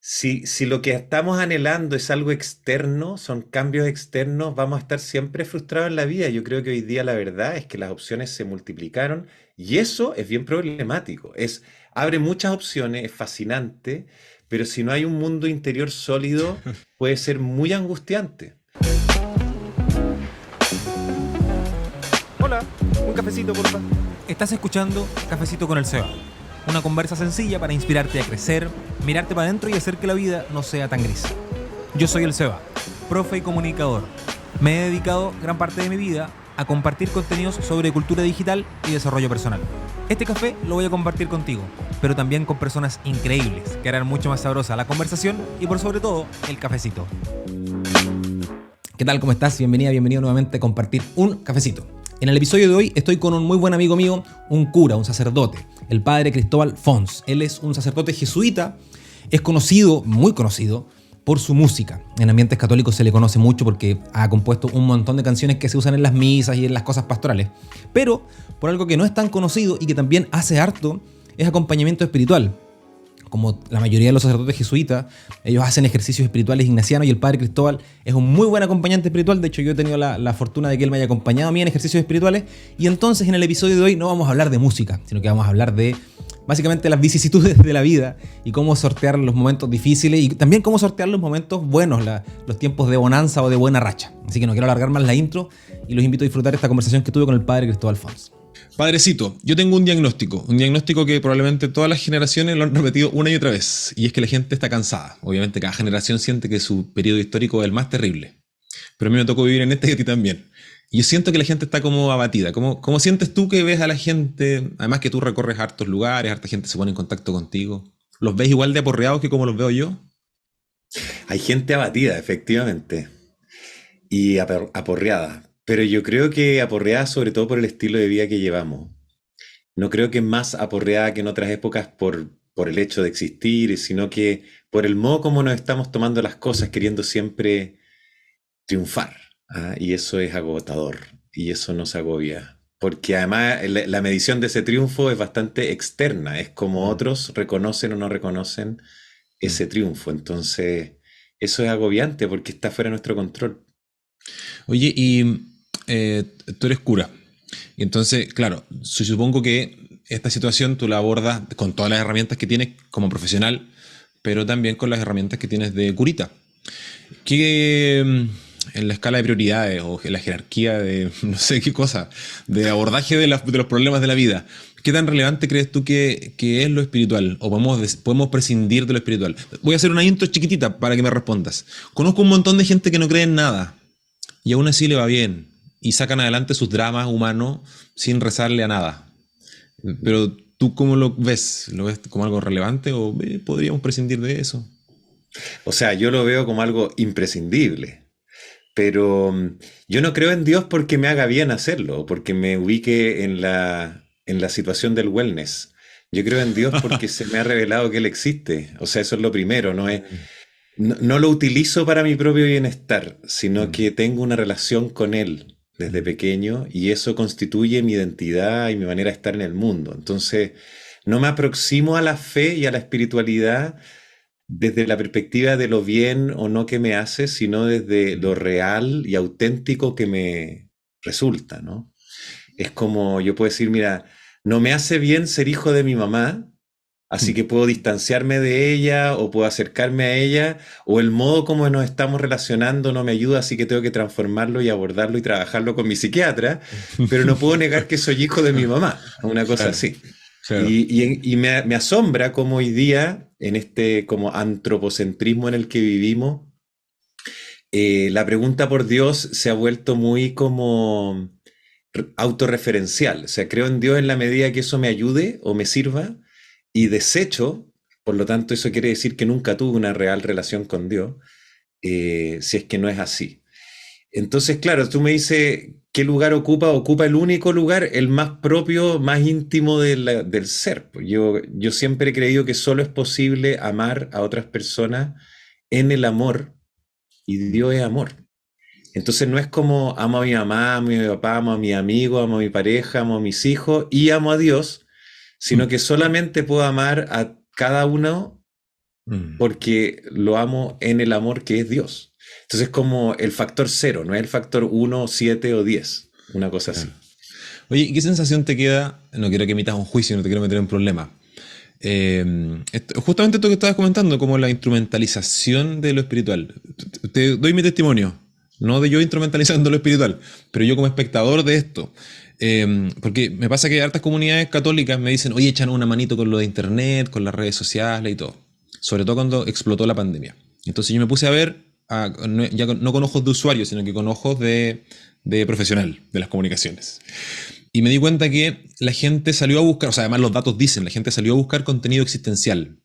Si lo que estamos anhelando es algo externo, son cambios externos, vamos a estar siempre frustrados en la vida. Yo creo que hoy día la verdad es que las opciones se multiplicaron y eso es bien problemático. Abre muchas opciones, es fascinante, pero si no hay un mundo interior sólido, puede ser muy angustiante. Hola, un cafecito, porfa. Estás escuchando Cafecito con el Seba. Una conversa sencilla para inspirarte a crecer, mirarte para adentro y hacer que la vida no sea tan gris. Yo soy el Seba, profe y comunicador. Me he dedicado gran parte de mi vida a compartir contenidos sobre cultura digital y desarrollo personal. Este café lo voy a compartir contigo, pero también con personas increíbles que harán mucho más sabrosa la conversación y por sobre todo el cafecito. ¿Qué tal? ¿Cómo estás? Bienvenido nuevamente a compartir un cafecito. En el episodio de hoy estoy con un muy buen amigo mío, un cura, un sacerdote, el padre Cristóbal Fons. Él es un sacerdote jesuita, es conocido, muy conocido, por su música. En ambientes católicos se le conoce mucho porque ha compuesto un montón de canciones que se usan en las misas y en las cosas pastorales. Pero por algo que no es tan conocido y que también hace harto, es acompañamiento espiritual. Como la mayoría de los sacerdotes jesuitas, ellos hacen ejercicios espirituales ignacianos y el padre Cristóbal es un muy buen acompañante espiritual. De hecho, yo he tenido la fortuna de que él me haya acompañado a mí en ejercicios espirituales. Y entonces en el episodio de hoy no vamos a hablar de música, sino que vamos a hablar de básicamente las vicisitudes de la vida y cómo sortear los momentos difíciles y también cómo sortear los momentos buenos, los tiempos de bonanza o de buena racha. Así que no quiero alargar más la intro y los invito a disfrutar esta conversación que tuve con el padre Cristóbal Fons. Padrecito, yo tengo un diagnóstico que probablemente todas las generaciones lo han repetido una y otra vez, y es que la gente está cansada. Obviamente cada generación siente que su periodo histórico es el más terrible, pero a mí me tocó vivir en este y a ti también. Y yo siento que la gente está como abatida. ¿Cómo sientes tú que ves a la gente? Además que tú recorres hartos lugares, harta gente se pone en contacto contigo. ¿Los ves igual de aporreados que como los veo yo? Hay gente abatida, efectivamente, y aporreada, pero yo creo que aporreada sobre todo por el estilo de vida que llevamos. No creo que más aporreada que en otras épocas por el hecho de existir, sino que por el modo como nos estamos tomando las cosas, queriendo siempre triunfar. ¿Ah? Y eso es agotador y eso nos agobia. Porque además la medición de ese triunfo es bastante externa, es como Mm, otros reconocen o no reconocen mm. ese triunfo. Entonces, eso es agobiante porque está fuera de nuestro control. Oye, y tú eres cura. Y entonces, claro, supongo que esta situación tú la abordas con todas las herramientas que tienes como profesional, pero también con las herramientas que tienes de curita. ¿Qué en la escala de prioridades o en la jerarquía de no sé qué cosa, de abordaje de los problemas de la vida, qué tan relevante crees tú que es lo espiritual? ¿O podemos prescindir de lo espiritual? Voy a hacer una intro chiquitita para que me respondas. Conozco un montón de gente que no cree en nada y aún así le va bien y sacan adelante sus dramas humanos sin rezarle a nada. Pero ¿tú cómo lo ves? ¿Lo ves como algo relevante o podríamos prescindir de eso? O sea, yo lo veo como algo imprescindible. Pero yo no creo en Dios porque me haga bien hacerlo, porque me ubique en la situación del wellness. Yo creo en Dios porque se me ha revelado que Él existe. O sea, eso es lo primero. No lo utilizo para mi propio bienestar, sino Mm, que tengo una relación con Él desde mm, pequeño y eso constituye mi identidad y mi manera de estar en el mundo. Entonces, no me aproximo a la fe y a la espiritualidad desde la perspectiva de lo bien o no que me hace, sino desde lo real y auténtico que me resulta, ¿no? Es como yo puedo decir, mira, no me hace bien ser hijo de mi mamá, así mm. que puedo distanciarme de ella o puedo acercarme a ella, o el modo como nos estamos relacionando no me ayuda, así que tengo que transformarlo y abordarlo y trabajarlo con mi psiquiatra, pero no puedo negar que soy hijo de mi mamá, una cosa Claro, así. claro. Y me asombra cómo hoy día, en este como antropocentrismo en el que vivimos, la pregunta por Dios se ha vuelto muy como autorreferencial. O sea, creo en Dios en la medida que eso me ayude o me sirva y desecho, por lo tanto eso quiere decir que nunca tuve una real relación con Dios, si es que no es así. Entonces, claro, tú me dices, ¿qué lugar ocupa? Ocupa el único lugar, el más propio, más íntimo del ser. Pues yo siempre he creído que solo es posible amar a otras personas en el amor, y Dios es amor. Entonces no es como amo a mi mamá, amo a mi papá, amo a mi amigo, amo a mi pareja, amo a mis hijos y amo a Dios, sino Mm, que solamente puedo amar a cada uno Mm. porque lo amo en el amor que es Dios. Entonces es como el factor cero, no es el factor 1, 7 o 10, una cosa así. Claro. Oye, ¿y qué sensación te queda? No quiero que emitas un juicio, no te quiero meter en problemas. Justamente esto que estabas comentando, como la instrumentalización de lo espiritual. Te doy mi testimonio, no de yo instrumentalizando lo espiritual, pero yo como espectador de esto. Porque me pasa que hartas comunidades católicas me dicen, oye, echan una manito con lo de internet, con las redes sociales y todo. Sobre todo cuando explotó la pandemia. Entonces yo me puse a ver, ya no con ojos de usuario, sino que con ojos de profesional de las comunicaciones. Y me di cuenta que la gente salió a buscar, o sea, además los datos dicen, la gente salió a buscar contenido existencial.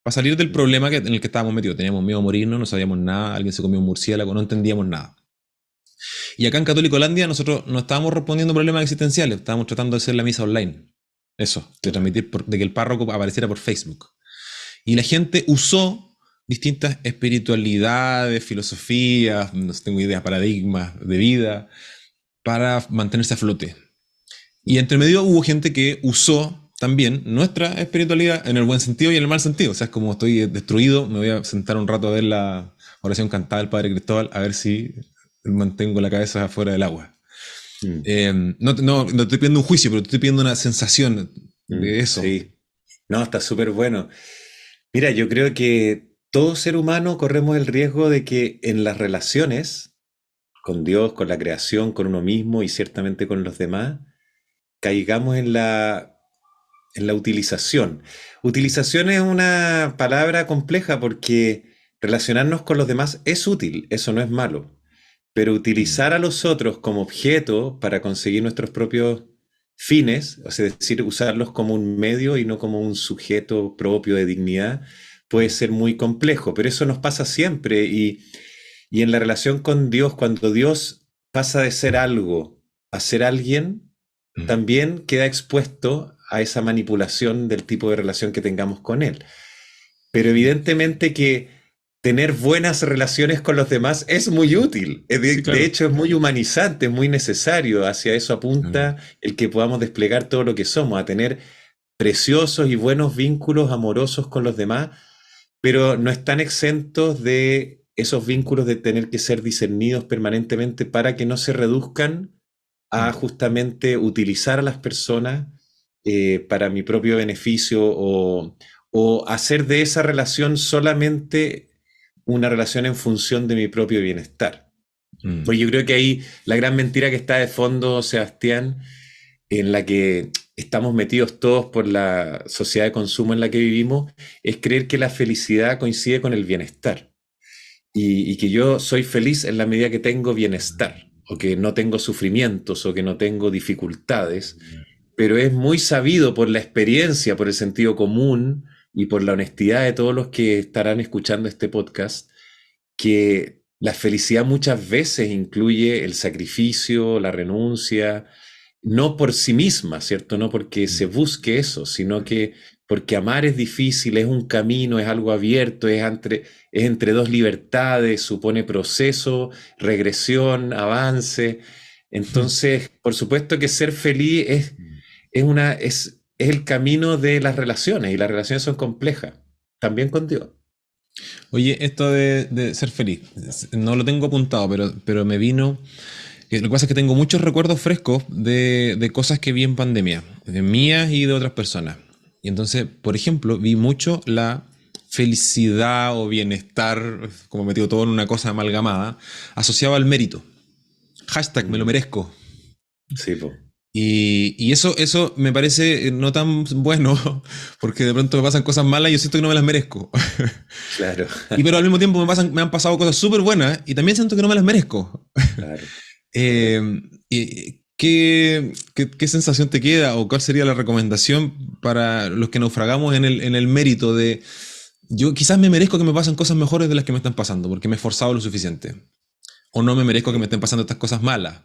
Para salir del problema en el que estábamos metidos. Teníamos miedo a morirnos, no sabíamos nada, alguien se comió un murciélago, no entendíamos nada. Y acá en Católico-Holandia nosotros no estábamos respondiendo problemas existenciales, estábamos tratando de hacer la misa online. Eso, de transmitir, de que el párroco apareciera por Facebook. Y la gente usó distintas espiritualidades, filosofías, no tengo idea, paradigmas de vida, para mantenerse a flote. Y entre medio hubo gente que usó también nuestra espiritualidad en el buen sentido y en el mal sentido. O sea, es como estoy destruido, me voy a sentar un rato a ver la oración cantada del Padre Cristóbal, a ver si mantengo la cabeza afuera del agua. No estoy pidiendo un juicio, pero te estoy pidiendo una sensación de eso. Sí, no, está súper bueno. Mira, yo creo que todo ser humano corremos el riesgo de que en las relaciones con Dios, con la creación, con uno mismo y ciertamente con los demás, caigamos en la utilización. Utilización es una palabra compleja porque relacionarnos con los demás es útil, eso no es malo. Pero utilizar a los otros como objeto para conseguir nuestros propios fines, o sea, es decir, usarlos como un medio y no como un sujeto propio de dignidad, puede ser muy complejo, pero eso nos pasa siempre y en la relación con Dios, cuando Dios pasa de ser algo a ser alguien, también queda expuesto a esa manipulación del tipo de relación que tengamos con Él. Pero evidentemente que tener buenas relaciones con los demás es muy útil. Sí, De claro. hecho, es muy humanizante, es muy necesario. Hacia eso Mm. apunta el que podamos desplegar todo lo que somos, a tener preciosos y buenos vínculos amorosos con los demás, pero no están exentos de esos vínculos de tener que ser discernidos permanentemente para que no se reduzcan a justamente utilizar a las personas para mi propio beneficio o hacer de esa relación solamente una relación en función de mi propio bienestar. Mm. Pues yo creo que ahí la gran mentira que está de fondo, Sebastián, en la que estamos metidos todos por la sociedad de consumo en la que vivimos, es creer que la felicidad coincide con el bienestar y que yo soy feliz en la medida que tengo bienestar o que no tengo sufrimientos o que no tengo dificultades, pero es muy sabido por la experiencia, por el sentido común y por la honestidad de todos los que estarán escuchando este podcast, que la felicidad muchas veces incluye el sacrificio, la renuncia, no por sí misma, ¿cierto? No porque se busque eso, sino que porque amar es difícil, es un camino, es algo abierto, es entre dos libertades, supone proceso, regresión, avance. Entonces, por supuesto que ser feliz es el camino de las relaciones y las relaciones son complejas, también con Dios. Oye, esto de ser feliz, no lo tengo apuntado, pero me vino. Lo que pasa es que tengo muchos recuerdos frescos de cosas que vi en pandemia, de mías y de otras personas. Y entonces, por ejemplo, vi mucho la felicidad o bienestar, como metido todo en una cosa amalgamada, asociado al mérito. Hashtag me lo Mm, merezco. sí, po, Y eso me parece no tan bueno, porque de pronto me pasan cosas malas y yo siento que no me las merezco. claro, Y pero al mismo tiempo me han pasado cosas súper buenas y también siento que no me las merezco. claro. ¿Qué sensación te queda o cuál sería la recomendación para los que naufragamos en el mérito de yo quizás me merezco que me pasen cosas mejores de las que me están pasando porque me he esforzado lo suficiente? O no me merezco que me Sí, estén pasando estas cosas malas.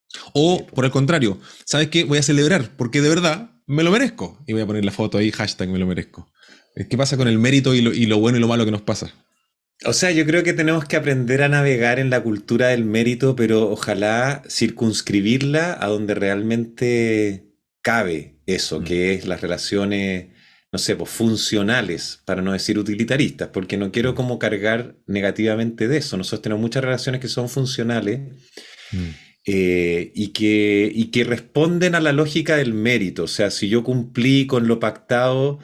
sí, O po. por el contrario, ¿sabes qué? Voy a celebrar porque de verdad me lo merezco. Y voy a poner la foto ahí, hashtag me lo merezco. ¿Qué pasa con el mérito y lo bueno y lo malo que nos pasa? O sea, yo creo que tenemos que aprender a navegar en la cultura del mérito, pero ojalá circunscribirla a donde realmente cabe eso, Mm, que es las relaciones no sé, pues funcionales, para no decir utilitaristas, porque no quiero como cargar negativamente de eso. Nosotros tenemos muchas relaciones que son funcionales Mm. y que responden a la lógica del mérito. O sea, si yo cumplí con lo pactado,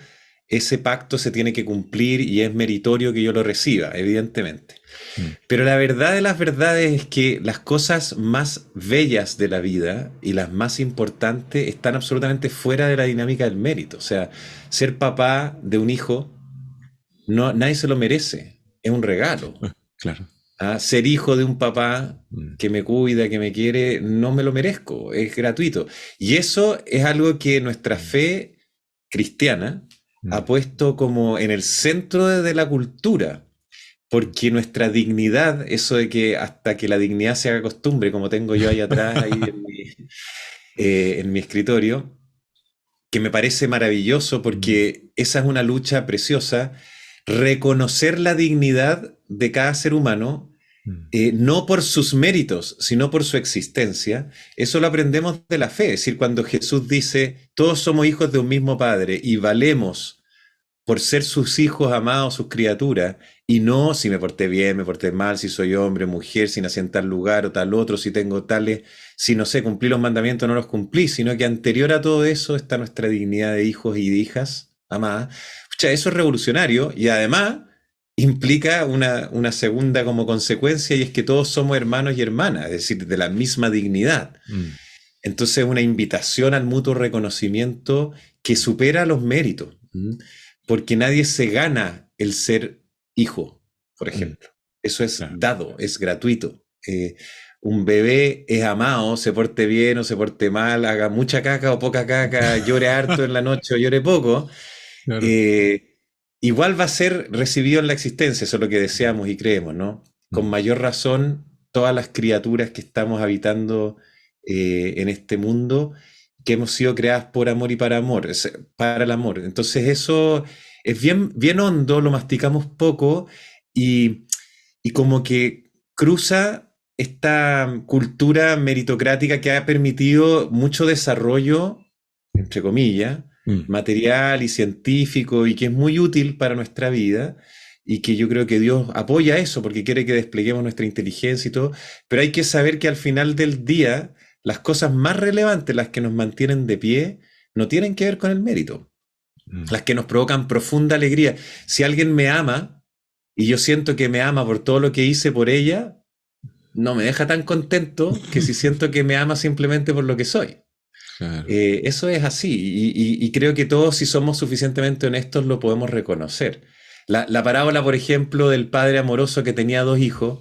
ese pacto se tiene que cumplir y es meritorio que yo lo reciba, evidentemente. Mm. Pero la verdad de las verdades es que las cosas más bellas de la vida y las más importantes están absolutamente fuera de la dinámica del mérito. O sea, ser papá de un hijo, no, nadie se lo merece, es un regalo. Claro. Ser hijo de un papá Mm. que me cuida, que me quiere, no me lo merezco, es gratuito. Y eso es algo que nuestra fe cristiana ha Mm. puesto como en el centro de la cultura, porque nuestra dignidad, eso de que hasta que la dignidad se haga costumbre, como tengo yo ahí atrás, ahí en mi escritorio, que me parece maravilloso porque esa es una lucha preciosa, reconocer la dignidad de cada ser humano, Mm. no por sus méritos, sino por su existencia. Eso lo aprendemos de la fe. Es decir, cuando Jesús dice, todos somos hijos de un mismo Padre y valemos por ser sus hijos amados, sus criaturas, y no si me porté bien, me porté mal, si soy hombre, mujer, si nací en tal lugar o tal otro, si tengo tales, si no sé, cumplí los mandamientos o no los cumplí, sino que anterior a todo eso está nuestra dignidad de hijos y de hijas amadas. Pucha, eso es revolucionario y además implica una segunda como consecuencia y es que todos somos hermanos y hermanas, es decir, de la misma dignidad. Mm. Entonces, una invitación al mutuo reconocimiento que supera los méritos, porque nadie se gana el ser hijo, por Mm. ejemplo. Eso es Claro. dado, es gratuito. Un bebé es amado, se porte bien o se porte mal, haga mucha caca o poca caca, llore harto en la noche o llore poco, Claro. igual va a ser recibido en la existencia, eso es lo que deseamos y creemos, ¿no? Con Mm. mayor razón, todas las criaturas que estamos habitando en este mundo, que hemos sido creadas por amor y para amor, para el amor. Entonces eso es bien, bien hondo, lo masticamos poco y, y como que cruza esta cultura meritocrática que ha permitido mucho desarrollo, entre comillas, Mm. material y científico y que es muy útil para nuestra vida y que yo creo que Dios apoya eso porque quiere que despleguemos nuestra inteligencia y todo, pero hay que saber que al final del día las cosas más relevantes, las que nos mantienen de pie, no tienen que ver con el mérito, Mm. las que nos provocan profunda alegría. Si alguien me ama y yo siento que me ama por todo lo que hice por ella, no me deja tan contento que si siento que me ama simplemente por lo que soy. Claro. Eso es así y creo que todos si somos suficientemente honestos lo podemos reconocer. La parábola, por ejemplo, del padre amoroso que tenía dos hijos,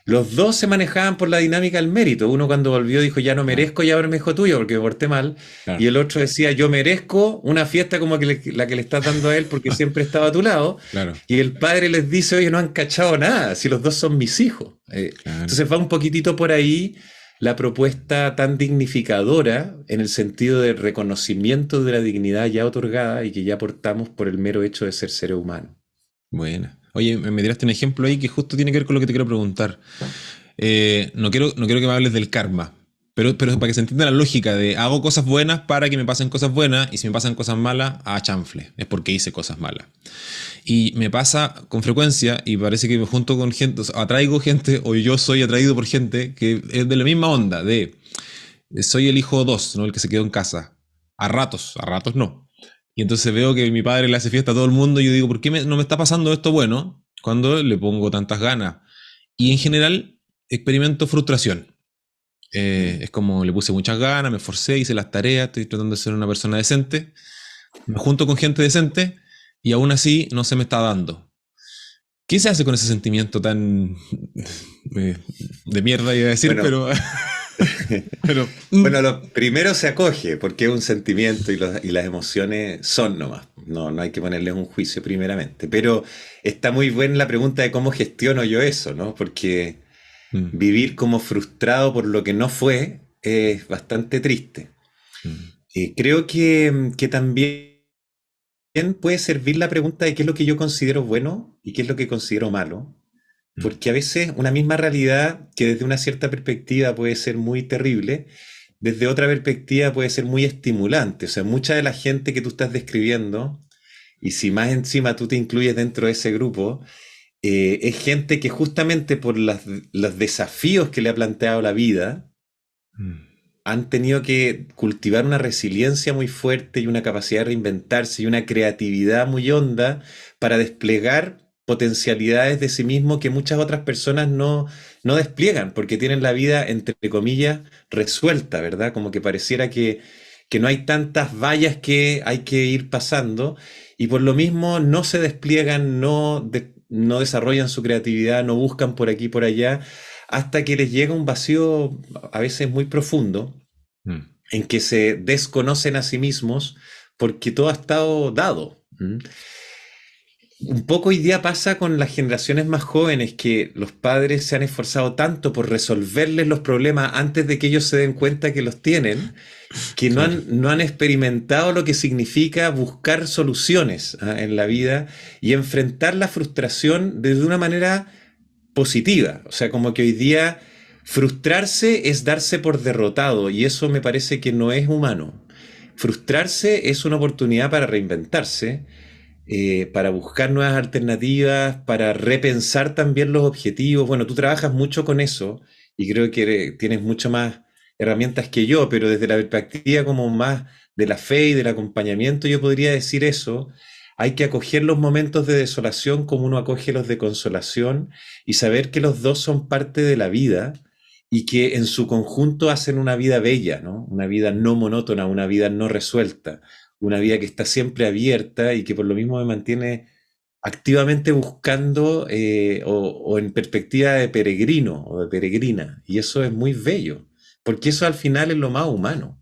los dos se manejaban por la dinámica del mérito. Uno cuando volvió dijo, ya no merezco llamarme hijo tuyo porque me porté mal. Claro. Y el otro decía, yo merezco una fiesta como la que le estás dando a él porque siempre estaba a tu lado. Claro. Y el padre les dice, oye, no han cachado nada, si los dos son mis hijos. Claro. Entonces va un poquitito por ahí la propuesta tan dignificadora en el sentido de reconocimiento de la dignidad ya otorgada y que ya aportamos por el mero hecho de ser seres humanos. Buena. Oye, me tiraste un ejemplo ahí que justo tiene que ver con lo que te quiero preguntar. No quiero que me hables del karma, pero para que se entienda la lógica de hago cosas buenas para que me pasen cosas buenas y si me pasan cosas malas, chanfle, es porque hice cosas malas. Y me pasa con frecuencia y parece que me junto con gente, o sea, atraigo gente o yo soy atraído por gente que es de la misma onda, de soy el hijo 2, ¿no? El que se quedó en casa. A ratos no. Y entonces veo que mi padre le hace fiesta a todo el mundo y yo digo, ¿por qué no me está pasando esto bueno cuando le pongo tantas ganas? Y en general experimento frustración. Es como le puse muchas ganas, me esforcé, hice las tareas, estoy tratando de ser una persona decente, me junto con gente decente y aún así no se me está dando. ¿Qué se hace con ese sentimiento tan de mierda, iba a decir, Bueno, pero bueno, lo primero se acoge porque es un sentimiento y las emociones son nomás. No hay que ponerles un juicio primeramente. Pero está muy buena la pregunta de cómo gestiono yo eso, ¿no? Porque vivir como frustrado por lo que no fue es bastante triste. Creo que también puede servir la pregunta de qué es lo que yo considero bueno y qué es lo que considero malo. Porque a veces una misma realidad que desde una cierta perspectiva puede ser muy terrible, desde otra perspectiva puede ser muy estimulante. O sea, mucha de la gente que tú estás describiendo y si más encima tú te incluyes dentro de ese grupo, es gente que justamente por los desafíos que le ha planteado la vida, Mm. han tenido que cultivar una resiliencia muy fuerte y una capacidad de reinventarse y una creatividad muy honda para desplegar potencialidades de sí mismo que muchas otras personas no despliegan, porque tienen la vida, entre comillas, resuelta, ¿verdad? Como que pareciera que no hay tantas vallas que hay que ir pasando y por lo mismo no se despliegan, no desarrollan su creatividad, no buscan por aquí y por allá, hasta que les llega un vacío a veces muy profundo Mm. en que se desconocen a sí mismos porque todo ha estado dado. ¿Mm? Un poco hoy día pasa con las generaciones más jóvenes que los padres se han esforzado tanto por resolverles los problemas antes de que ellos se den cuenta que los tienen, que no Claro. han, no han experimentado lo que significa buscar soluciones en la vida y enfrentar la frustración desde una manera positiva. O sea, como que hoy día frustrarse es darse por derrotado y eso me parece que no es humano. Frustrarse es una oportunidad para reinventarse, para buscar nuevas alternativas, para repensar también los objetivos. Bueno, tú trabajas mucho con eso y creo que tienes mucho más herramientas que yo, pero desde la perspectiva como más de la fe y del acompañamiento, yo podría decir eso. Hay que acoger los momentos de desolación como uno acoge los de consolación y saber que los dos son parte de la vida y que en su conjunto hacen una vida bella, ¿no? Una vida no monótona, una vida no resuelta, una vida que está siempre abierta y que por lo mismo me mantiene activamente buscando o en perspectiva de peregrino o de peregrina. Y eso es muy bello, porque eso al final es lo más humano.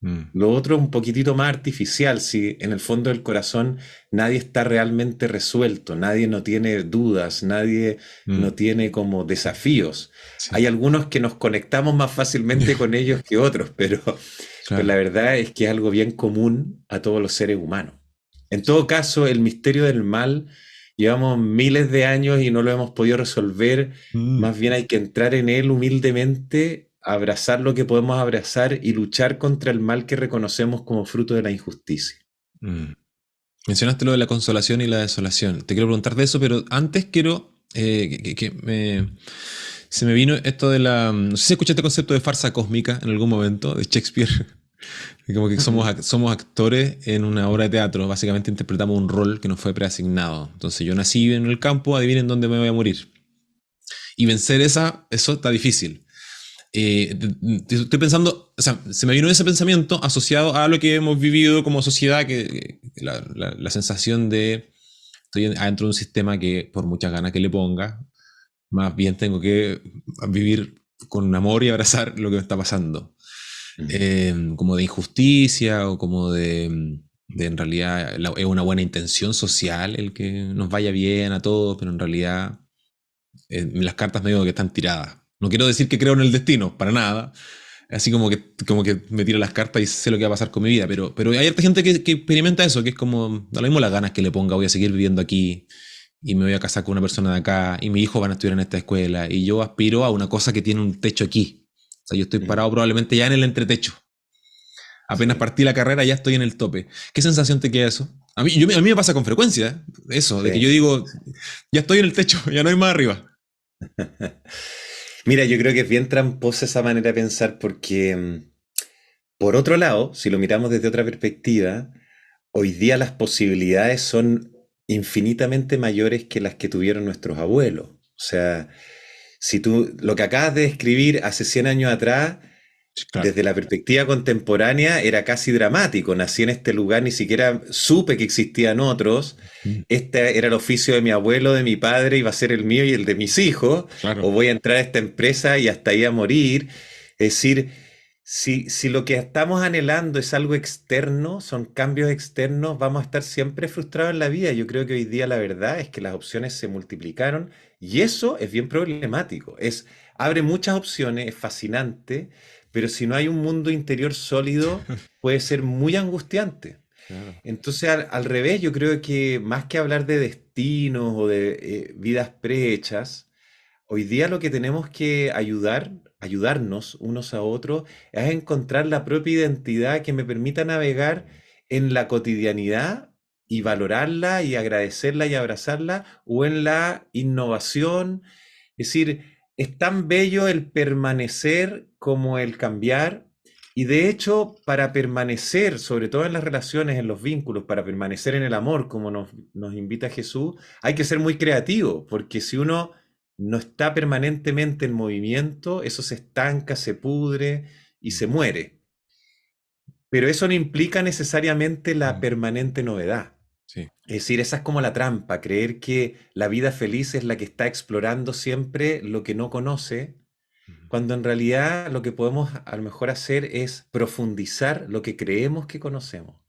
Mm. Lo otro es un poquitito más artificial, si en el fondo del corazón nadie está realmente resuelto, nadie no tiene dudas, nadie Mm. no tiene como desafíos. Sí. Hay algunos que nos conectamos más fácilmente con ellos que otros, pero la Claro. verdad es que es algo bien común a todos los seres humanos. En todo caso, el misterio del mal, llevamos miles de años y no lo hemos podido resolver, Mm. más bien hay que entrar en él humildemente, abrazar lo que podemos abrazar y luchar contra el mal que reconocemos como fruto de la injusticia. Mm. Mencionaste lo de la consolación y la desolación. Te quiero preguntar de eso, pero antes quiero se me vino esto de la... No sé si escuchaste el concepto de farsa cósmica en algún momento, de Shakespeare. Como que somos actores en una obra de teatro. Básicamente interpretamos un rol que nos fue preasignado. Entonces yo nací en el campo, adivinen dónde me voy a morir. Y vencer eso está difícil. Estoy pensando, o sea, se me vino ese pensamiento asociado a lo que hemos vivido como sociedad, que la sensación de estoy adentro de un sistema que por muchas ganas que le ponga, más bien tengo que vivir con amor y abrazar lo que me está pasando. Como de injusticia o como de en realidad es una buena intención social el que nos vaya bien a todos, pero en realidad las cartas medio que están tiradas. No quiero decir que creo en el destino, para nada. Así como que me tiro las cartas y sé lo que va a pasar con mi vida. Pero hay harta gente que experimenta eso, que es como, da lo mismo las ganas que le ponga, voy a seguir viviendo aquí y me voy a casar con una persona de acá y mis hijos van a estudiar en esta escuela y yo aspiro a una cosa que tiene un techo aquí. O sea, yo estoy parado probablemente ya en el entretecho. Apenas Sí, partí la carrera ya estoy en el tope. ¿Qué sensación te queda eso? A mí me pasa con frecuencia, eso, de que yo sí. digo, ya estoy en el techo, ya no hay más arriba. Mira, yo creo que es bien tramposa esa manera de pensar porque, por otro lado, si lo miramos desde otra perspectiva, hoy día las posibilidades son infinitamente mayores que las que tuvieron nuestros abuelos. O sea, si tú lo que acabas de describir hace 100 años atrás, Claro. desde la perspectiva contemporánea era casi dramático. Nací en este lugar, ni siquiera supe que existían otros. Mm. Este era el oficio de mi abuelo, de mi padre, iba a ser el mío y el de mis hijos. O Claro. voy a entrar a esta empresa y hasta ahí a morir. Es decir, si lo que estamos anhelando es algo externo, son cambios externos, vamos a estar siempre frustrados en la vida. Yo creo que hoy día la verdad es que las opciones se multiplicaron y eso es bien problemático. Abre muchas opciones, es fascinante, pero si no hay un mundo interior sólido, puede ser muy angustiante. Claro. Entonces, al revés, yo creo que más que hablar de destinos o de vidas prehechas, hoy día lo que tenemos que ayudarnos unos a otros, es encontrar la propia identidad que me permita navegar en la cotidianidad y valorarla y agradecerla y abrazarla, o en la innovación. Es decir, es tan bello el permanecer como el cambiar. Y de hecho, para permanecer, sobre todo en las relaciones, en los vínculos, para permanecer en el amor, como nos invita Jesús, hay que ser muy creativo, porque si uno no está permanentemente en movimiento, eso se estanca, se pudre y se muere. Pero eso no implica necesariamente la Mm, permanente novedad. sí. Es decir, esa es como la trampa, creer que la vida feliz es la que está explorando siempre lo que no conoce, Ujú. cuando en realidad lo que podemos a lo mejor hacer es profundizar lo que creemos que conocemos,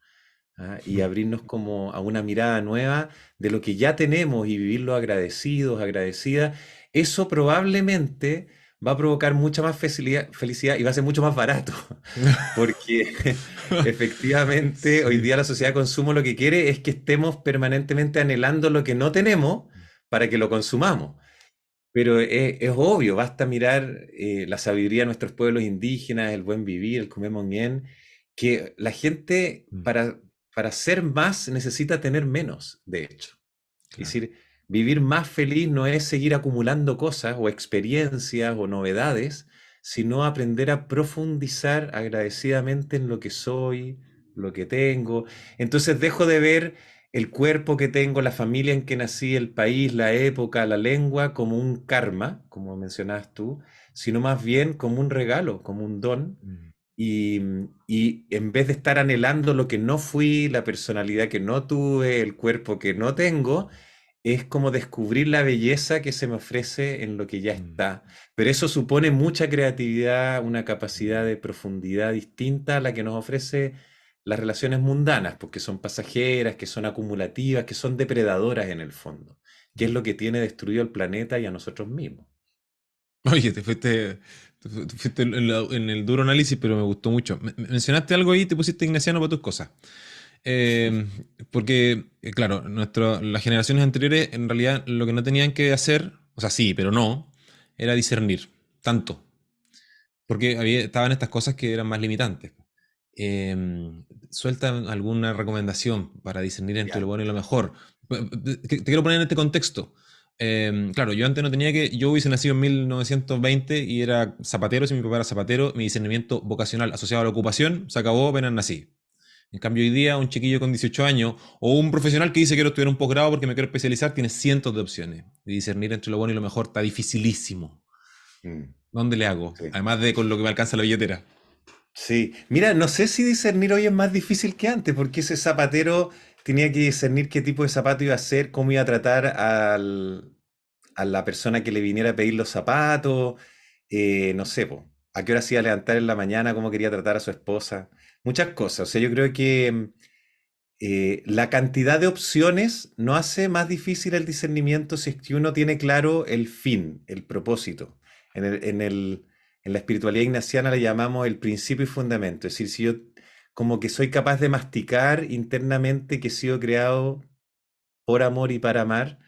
¿ah? Y abrirnos como a una mirada nueva de lo que ya tenemos y vivirlo agradecidos, agradecidas. Eso probablemente va a provocar mucha más felicidad y va a ser mucho más barato, porque efectivamente hoy Sí. día la sociedad de consumo lo que quiere es que estemos permanentemente anhelando lo que no tenemos para que lo consumamos. Pero es obvio, basta mirar la sabiduría de nuestros pueblos indígenas, el buen vivir, el comer bien, que la gente Mm, para ser más necesita tener menos, de hecho. Es claro. decir, vivir más feliz no es seguir acumulando cosas o experiencias o novedades, sino aprender a profundizar agradecidamente en lo que soy, lo que tengo. Entonces dejo de ver el cuerpo que tengo, la familia en que nací, el país, la época, la lengua, como un karma, como mencionabas tú, sino más bien como un regalo, como un don. Mm, Y, y en vez de estar anhelando lo que no fui, la personalidad que no tuve, el cuerpo que no tengo, es como descubrir la belleza que se me ofrece en lo que ya mm, está. Pero eso supone mucha creatividad, una capacidad de profundidad distinta a la que nos ofrece las relaciones mundanas, porque son pasajeras, que son acumulativas, que son depredadoras en el fondo, que es mm. lo que tiene destruido el planeta y a nosotros mismos. Oye, te fuiste en el duro análisis, pero me gustó mucho. Mencionaste algo ahí y te pusiste ignaciano para tus cosas. Eh, porque, claro, las generaciones anteriores en realidad lo que no tenían que hacer, o sea, sí, pero no, era discernir tanto. Porque estaban estas cosas que eran más limitantes. Eh, Suelta alguna recomendación para discernir entre lo Ya. bueno y lo mejor. Te quiero poner en este contexto. Claro, yo antes no tenía que. Yo hubiese nacido en 1920 y era zapatero. Si mi papá era zapatero, mi discernimiento vocacional asociado a la ocupación se acabó apenas nací. En cambio, hoy día, un chiquillo con 18 años o un profesional que dice quiero estudiar un posgrado porque me quiero especializar, tiene cientos de opciones. Y discernir entre lo bueno y lo mejor está dificilísimo. Mm, ¿Dónde le hago? sí. Además de con lo que me alcanza la billetera. Sí, mira, no sé si discernir hoy es más difícil que antes, porque ese zapatero tenía que discernir qué tipo de zapato iba a hacer, cómo iba a tratar a la persona que le viniera a pedir los zapatos, no sé, po, a qué hora se iba a levantar en la mañana, cómo quería tratar a su esposa, muchas cosas. O sea, yo creo que la cantidad de opciones no hace más difícil el discernimiento si es que uno tiene claro el fin, el propósito. En la espiritualidad ignaciana le llamamos el principio y fundamento. Es decir, si yo como que soy capaz de masticar internamente que he sido creado por amor y para amar,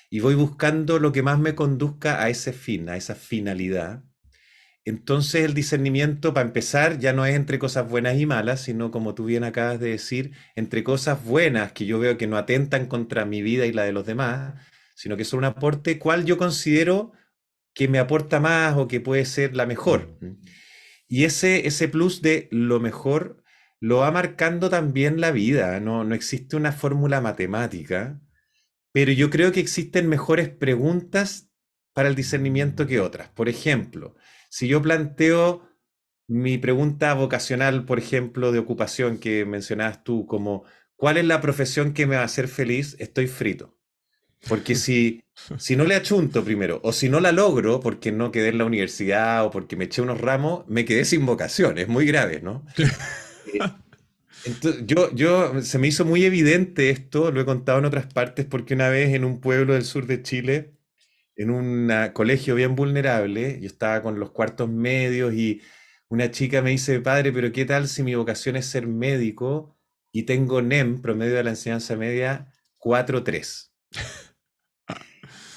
y voy buscando lo que más me conduzca a ese fin, a esa finalidad. Entonces el discernimiento, para empezar, ya no es entre cosas buenas y malas, sino como tú bien acabas de decir, entre cosas buenas que yo veo que no atentan contra mi vida y la de los demás, sino que son un aporte cual yo considero que me aporta más o que puede ser la mejor. Mm. Y ese plus de lo mejor lo va marcando también la vida. No existe una fórmula matemática, pero yo creo que existen mejores preguntas para el discernimiento que otras. Por ejemplo, si yo planteo mi pregunta vocacional, por ejemplo, de ocupación que mencionabas tú, como ¿cuál es la profesión que me va a hacer feliz? Estoy frito. Porque si no le achunto primero, o si no la logro porque no quedé en la universidad o porque me eché unos ramos, me quedé sin vocación. Es muy grave, ¿no? Eh, entonces, se me hizo muy evidente esto, lo he contado en otras partes, porque una vez en un pueblo del sur de Chile, en un colegio bien vulnerable, yo estaba con los cuartos medios y una chica me dice, padre, pero ¿qué tal si mi vocación es ser médico y tengo NEM, promedio de la enseñanza media, 4.3?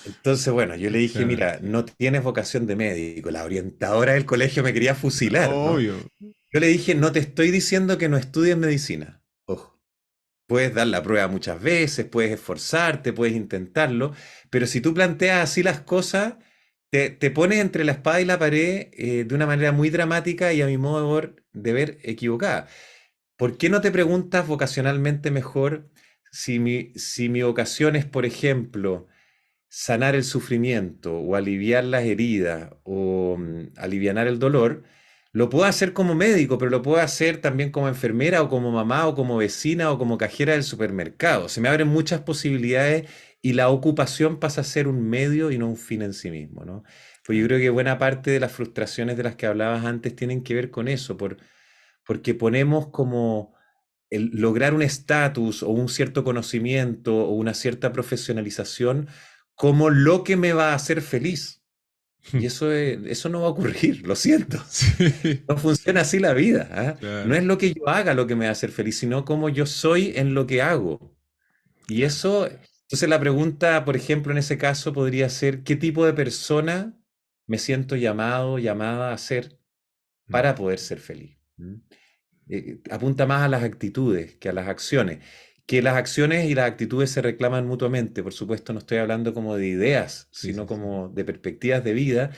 Entonces, bueno, yo le dije, Claro. mira, no tienes vocación de médico. La orientadora del colegio me quería fusilar, ¿no? Obvio. Yo le dije, no te estoy diciendo que no estudies medicina. Ojo. Puedes dar la prueba muchas veces, puedes esforzarte, puedes intentarlo, pero si tú planteas así las cosas, te pones entre la espada y la pared de una manera muy dramática y a mi modo de ver equivocada. ¿Por qué no te preguntas vocacionalmente mejor si mi vocación es, por ejemplo, sanar el sufrimiento o aliviar las heridas o alivianar el dolor? Lo puedo hacer como médico, pero lo puedo hacer también como enfermera o como mamá o como vecina o como cajera del supermercado. Se me abren muchas posibilidades y la ocupación pasa a ser un medio y no un fin en sí mismo, ¿no? Pues yo creo que buena parte de las frustraciones de las que hablabas antes tienen que ver con eso, porque ponemos como el lograr un estatus o un cierto conocimiento o una cierta profesionalización como lo que me va a hacer feliz. Y eso no va a ocurrir, lo siento. Sí, No funciona así la vida, ¿ah? No claro. es lo que yo haga lo que me va a hacer feliz, sino cómo yo soy en lo que hago. Y Claro. eso, entonces la pregunta, por ejemplo, en ese caso podría ser, ¿qué tipo de persona me siento llamado, llamada a ser Mm, para poder ser feliz? Apunta más a las actitudes que a las acciones. Que las acciones y las actitudes se reclaman mutuamente. Por supuesto, no estoy hablando como de ideas, sí, sino sí, sí. como de perspectivas de vida.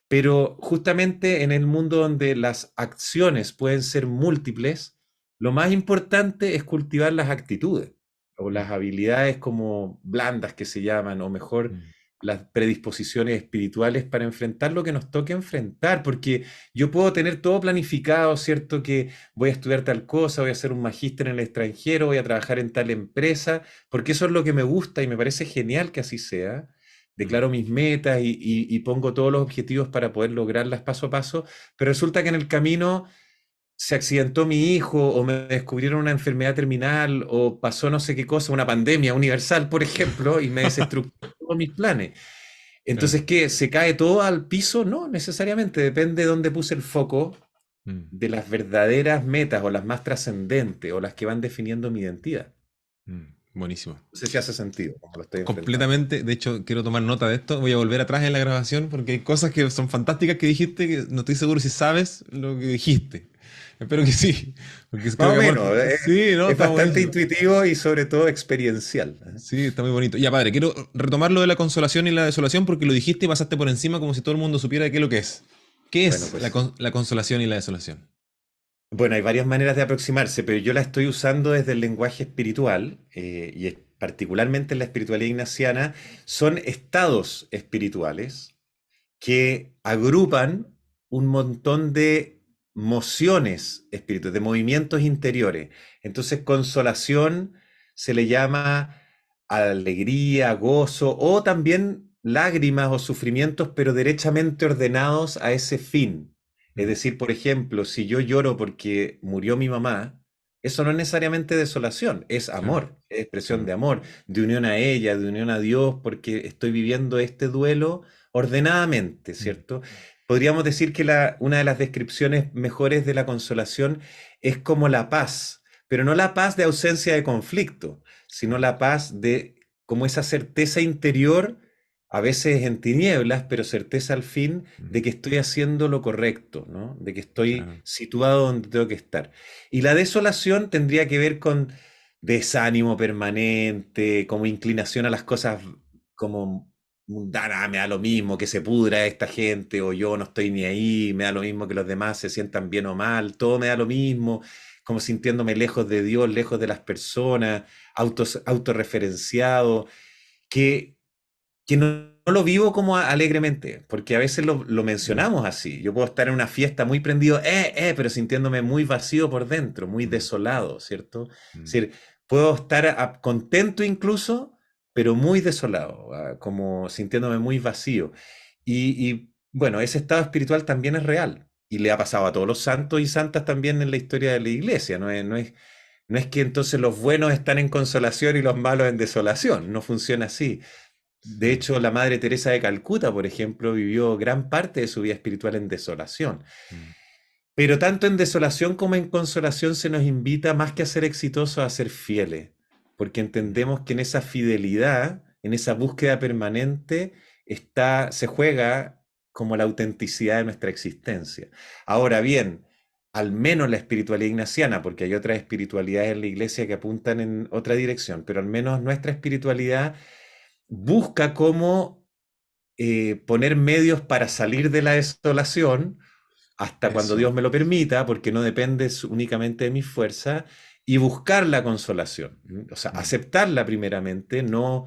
Pero justamente en el mundo donde las acciones pueden ser múltiples, lo más importante es cultivar las actitudes o las Mm, habilidades como blandas que se llaman, o mejor, mm, las predisposiciones espirituales para enfrentar lo que nos toque enfrentar, porque yo puedo tener todo planificado, ¿cierto? Que voy a estudiar tal cosa, voy a hacer un magíster en el extranjero, voy a trabajar en tal empresa, porque eso es lo que me gusta y me parece genial que así sea. mm. Declaro mis metas y pongo todos los objetivos para poder lograrlas paso a paso, pero resulta que en el camino se accidentó mi hijo o me descubrieron una enfermedad terminal o pasó no sé qué cosa, una pandemia universal, por ejemplo, y me desestructuró todos mis planes. Claro. Entonces, ¿qué? ¿Se cae todo al piso? No, necesariamente, depende de dónde puse el foco Mm, de las verdaderas metas o las más trascendentes o las que van definiendo mi identidad. buenísimo. No sé si hace sentido como lo estoy enfrentando. Completamente, de hecho, quiero tomar nota de esto. Voy a volver atrás en la grabación porque hay cosas que son fantásticas que dijiste que no estoy seguro si sabes lo que dijiste. Espero que sí, porque Más creo o que menos, sí, no, es está bastante buenísimo. intuitivo y sobre todo experiencial. ¿Eh? Sí, está muy bonito. Ya, padre, quiero retomar lo de la consolación y la desolación porque lo dijiste y pasaste por encima como si todo el mundo supiera qué es lo que es. ¿Qué Bueno, es pues la consolación y la desolación? bueno, hay varias maneras de aproximarse, pero yo la estoy usando desde el lenguaje espiritual particularmente en la espiritualidad ignaciana, son estados espirituales que agrupan un montón de mociones espirituales, de movimientos interiores. Entonces, consolación se le llama alegría, gozo o también lágrimas o sufrimientos, pero derechamente ordenados a ese fin. Es Mm, decir, por ejemplo, si yo lloro porque murió mi mamá, eso no es necesariamente desolación, es claro, amor, es expresión claro. de amor, de unión a ella, de unión a Dios, porque estoy viviendo este duelo ordenadamente, Mm, ¿cierto? Podríamos decir que una de las descripciones mejores de la consolación es como la paz, pero no la paz de ausencia de conflicto, sino mm, la paz de como esa certeza interior, a veces en tinieblas, pero certeza al fin mm, de que estoy haciendo lo correcto, ¿no? De que estoy claro. situado donde tengo que estar. Y la desolación tendría que ver con desánimo permanente, como inclinación a las cosas como mundana, me da lo mismo que se pudra esta gente o yo no estoy ni ahí, me da lo mismo que los demás se sientan bien o mal, todo me da lo mismo, como sintiéndome lejos de Dios, lejos de las personas, autorreferenciado, que, que no lo vivo como alegremente, porque a veces lo Mm, mencionamos así. Yo puedo estar en una fiesta muy prendido, pero sintiéndome muy vacío por dentro, muy mm, desolado, ¿cierto? Es mm, decir, puedo estar contento incluso, pero muy desolado, como sintiéndome muy vacío. Bueno, ese estado espiritual también es real y le ha pasado a todos los santos y santas también en la historia de la iglesia. No es que entonces los buenos están en consolación y los malos en desolación, no funciona así. De sí. hecho, la Madre Teresa de Calcuta, por ejemplo, vivió gran parte de su vida espiritual en desolación. Mm, Pero tanto en desolación como en consolación se nos invita más que a ser exitosos, a ser fieles, porque mm, entendemos que en esa fidelidad, en esa búsqueda permanente, se juega como la autenticidad de nuestra existencia. Ahora bien, al menos la espiritualidad ignaciana, porque hay otras espiritualidades en la iglesia que apuntan en otra dirección, pero al menos nuestra espiritualidad busca cómo poner medios para salir de la desolación hasta cuando Eso. Dios me lo permita, porque no depende únicamente de mis fuerzas, y buscar la consolación. O sea, Mm. aceptarla primeramente, no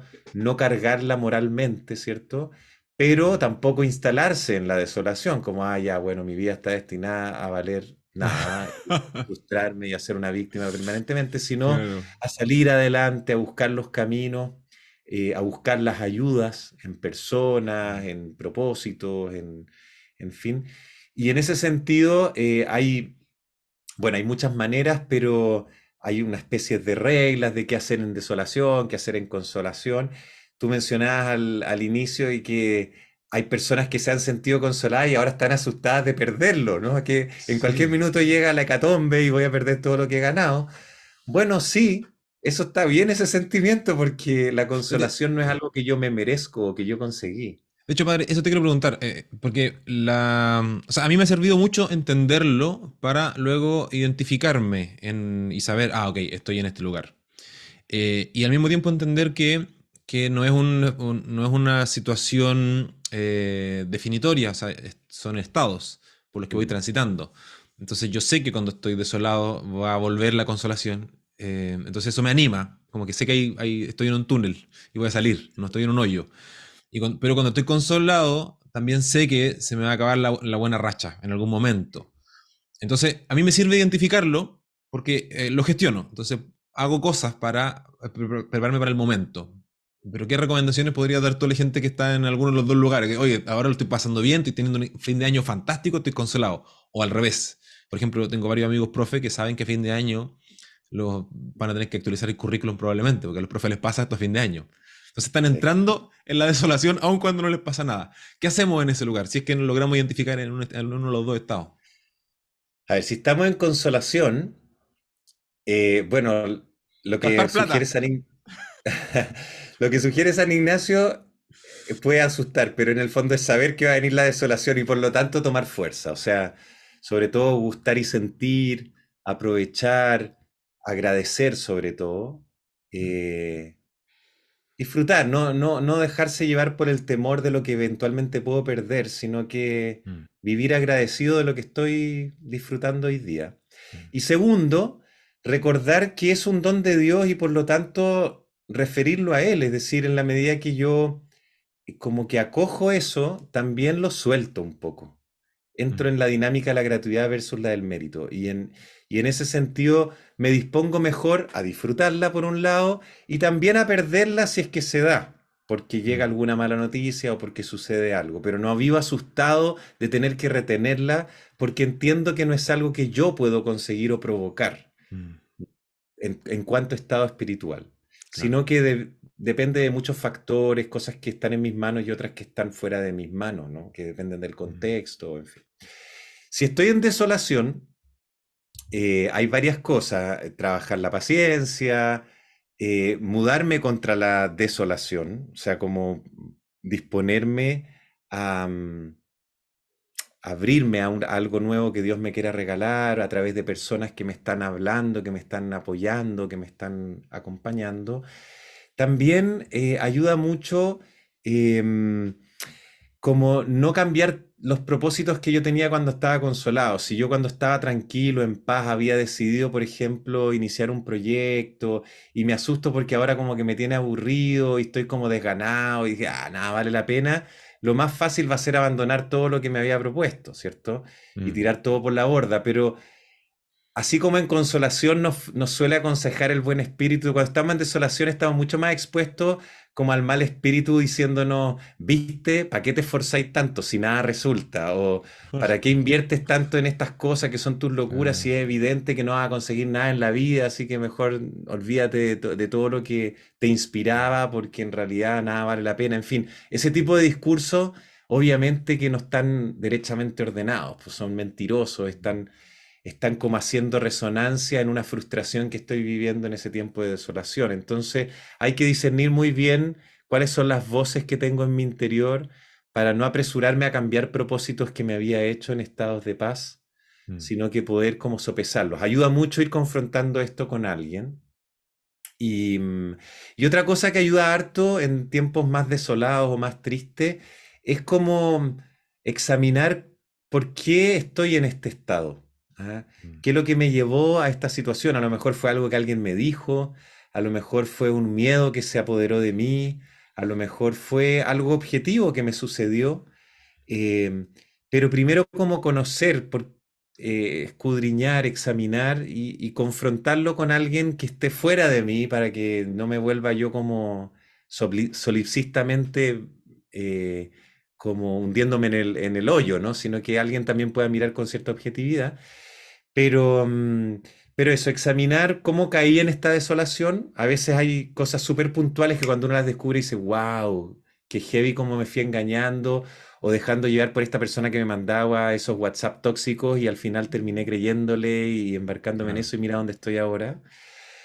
cargarla moralmente, ¿cierto? Pero Mm. tampoco instalarse en la desolación, como, ah, ya, bueno, mi vida está destinada a valer nada, y frustrarme y a ser una víctima permanentemente, sino Claro. a salir adelante, a buscar los caminos, a buscar las ayudas en personas, Mm. en propósitos, en fin. Y en ese sentido, bueno, hay muchas maneras, pero hay una especie de reglas de qué hacer en desolación, qué hacer en consolación. Tú mencionabas al inicio y que hay personas que se han sentido consoladas y ahora están asustadas de perderlo, ¿no? Que en cualquier Sí. minuto llega la hecatombe y voy a perder todo lo que he ganado. Bueno, sí, eso está bien, ese sentimiento, porque la De, consolación no es algo que yo me merezco o que yo conseguí. de hecho, padre, eso te quiero preguntar, porque o sea, a mí me ha servido mucho entenderlo para luego identificarme y saber, ah, ok, estoy en este lugar. Y al mismo tiempo entender que no es, no es una situación definitoria, o sea, son estados por los que voy Mm, transitando. Entonces yo sé que cuando estoy desolado va a volver la consolación. Entonces eso me anima, como que sé que estoy en un túnel y voy a salir, no estoy en un hoyo. Pero cuando estoy consolado, también sé que se me va a acabar la buena racha en algún momento. Entonces, a mí me sirve identificarlo porque lo gestiono. Entonces, hago cosas para prepararme para el momento. Pero, ¿qué recomendaciones podría dar toda la gente que está en alguno de los dos lugares? Que, oye, ahora lo estoy pasando bien, estoy teniendo un fin de año fantástico, estoy consolado. O al revés. Por ejemplo, tengo varios amigos profe que saben que a fin de año van a tener que actualizar el currículum probablemente, porque a los profes les pasa esto a fin de año. Entonces están sí. entrando en la desolación aun cuando no les pasa nada. ¿Qué hacemos en ese lugar? Si es que no logramos identificar en uno de los dos estados. A ver, si estamos en consolación, bueno, lo que Gastar sugiere plata. San, lo que sugiere San Ignacio puede asustar, pero en el fondo es saber que va a venir la desolación y por lo tanto tomar fuerza. O sea, sobre todo gustar y sentir, aprovechar, agradecer sobre todo, eh, disfrutar, no dejarse llevar por el temor de lo que eventualmente puedo perder, sino que Mm, vivir agradecido de lo que estoy disfrutando hoy día. mm, Y segundo, recordar que es un don de Dios y por lo tanto referirlo a Él, es decir, en la medida que yo como que acojo eso, también lo suelto un poco. Entro mm, en la dinámica de la gratuidad versus la del mérito. Y en ese sentido me dispongo mejor a disfrutarla por un lado y también a perderla si es que se da, porque llega mm, alguna mala noticia o porque sucede algo. Pero no vivo asustado de tener que retenerla porque entiendo que no es algo que yo puedo conseguir o provocar mm, en cuanto a estado espiritual, claro. sino que depende de muchos factores, cosas que están en mis manos y otras que están fuera de mis manos, ¿no? Que dependen del Mm, contexto, en fin. Si estoy en desolación, hay varias cosas. Trabajar la paciencia, mudarme contra la desolación, o sea, como disponerme a abrirme a algo nuevo que Dios me quiera regalar a través de personas que me están hablando, que me están apoyando, que me están acompañando. También ayuda mucho em, como no cambiar los propósitos que yo tenía cuando estaba consolado. Si yo cuando estaba tranquilo, en paz, había decidido, por ejemplo, iniciar un proyecto y me asusto porque ahora como que me tiene aburrido y estoy como desganado y dije, ah, nada, vale la pena. Lo más fácil va a ser abandonar todo lo que me había propuesto, ¿cierto? Y mm, tirar todo por la borda. Pero así como en consolación nos suele aconsejar el buen espíritu, cuando estamos en desolación estamos mucho más expuestos como al mal espíritu diciéndonos, viste, ¿para qué te esforzáis tanto si nada resulta? O ¿para qué inviertes tanto en estas cosas que son tus locuras si claro. es evidente que no vas a conseguir nada en la vida? Así que mejor olvídate de todo lo que te inspiraba porque en realidad nada vale la pena. En fin, ese tipo de discursos obviamente que no están derechamente ordenados, pues son mentirosos, están como haciendo resonancia en una frustración que estoy viviendo en ese tiempo de desolación. Entonces hay que discernir muy bien cuáles son las voces que tengo en mi interior para no apresurarme a cambiar propósitos que me había hecho en estados de paz, sino que poder como sopesarlos. Ayuda mucho ir confrontando esto con alguien. Y otra cosa que ayuda harto en tiempos más desolados o más tristes es como examinar por qué estoy en este estado. ¿Ah? Mm. ¿Qué es lo que me llevó a esta situación? A lo mejor fue algo que alguien me dijo, a lo mejor fue un miedo que se apoderó de mí, a lo mejor fue algo objetivo que me sucedió. Eh, pero primero como conocer, escudriñar, examinar y confrontarlo con alguien que esté fuera de mí para que no me vuelva yo como solipsistamente como hundiéndome en el hoyo, ¿no? Sino que alguien también pueda mirar con cierta objetividad. Pero, pero eso, examinar cómo caí en esta desolación. A veces hay cosas súper puntuales que cuando uno las descubre dice, wow, qué heavy cómo me fui engañando o dejando llevar por esta persona que me mandaba esos WhatsApp tóxicos y al final terminé creyéndole y embarcándome en Claro. eso y mira dónde estoy ahora.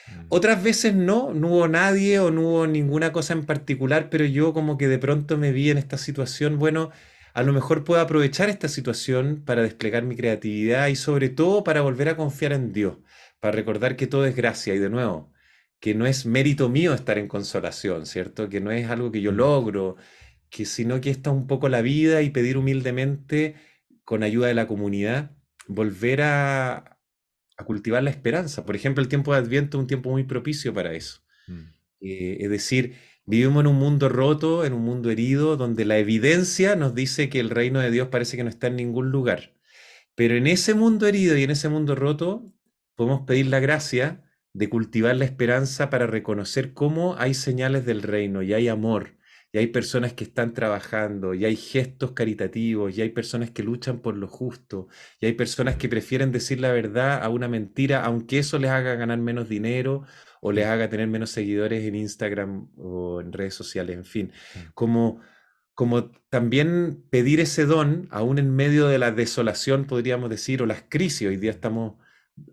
Mm. Otras veces no, no hubo nadie o no hubo ninguna cosa en particular, pero yo como que de pronto me vi en esta situación, bueno, a lo mejor puedo aprovechar esta situación para desplegar mi creatividad y sobre todo para volver a confiar en Dios, para recordar que todo es gracia y de nuevo, que no es mérito mío estar en consolación, ¿cierto? Que no es algo que yo Mm. logro, que sino que esta es un poco la vida y pedir humildemente, con ayuda de la comunidad, volver a cultivar la esperanza. Por ejemplo, el tiempo de Adviento es un tiempo muy propicio para eso. Mm. Es decir, vivimos en un mundo roto, en un mundo herido, donde la evidencia nos dice que el reino de Dios parece que no está en ningún lugar. Pero en ese mundo herido y en ese mundo roto, podemos pedir la gracia de cultivar la esperanza para reconocer cómo hay señales del reino y hay amor, y hay personas que están trabajando, y hay gestos caritativos, y hay personas que luchan por lo justo, y hay personas que prefieren decir la verdad a una mentira, aunque eso les haga ganar menos dinero o les Mm. haga tener menos seguidores en Instagram o en redes sociales, en fin. Mm. Como como también pedir ese don, aún en medio de la desolación, podríamos decir, o las crisis. Hoy día estamos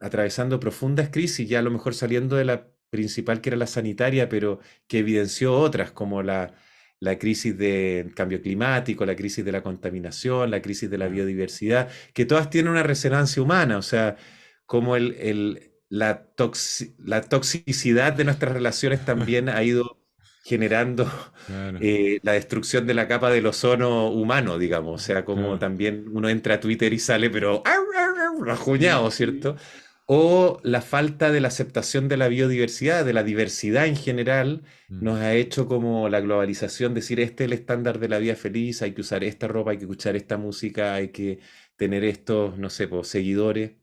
atravesando profundas crisis, ya a lo mejor saliendo de la principal que era la sanitaria, pero que evidenció otras, como la crisis del cambio climático, la crisis de la contaminación, la crisis de la Claro. biodiversidad, que todas tienen una resonancia humana, o sea, como la toxicidad de nuestras relaciones también ha ido generando Claro, la destrucción de la capa del ozono humano, digamos. O sea, como claro. también uno entra a Twitter y sale, pero rajuñado, Sí. ¿cierto? O la falta de la aceptación de la biodiversidad, de la diversidad en general, Mm. nos ha hecho como la globalización decir, este es el estándar de la vida feliz, hay que usar esta ropa, hay que escuchar esta música, hay que tener estos, no sé, pues, seguidores.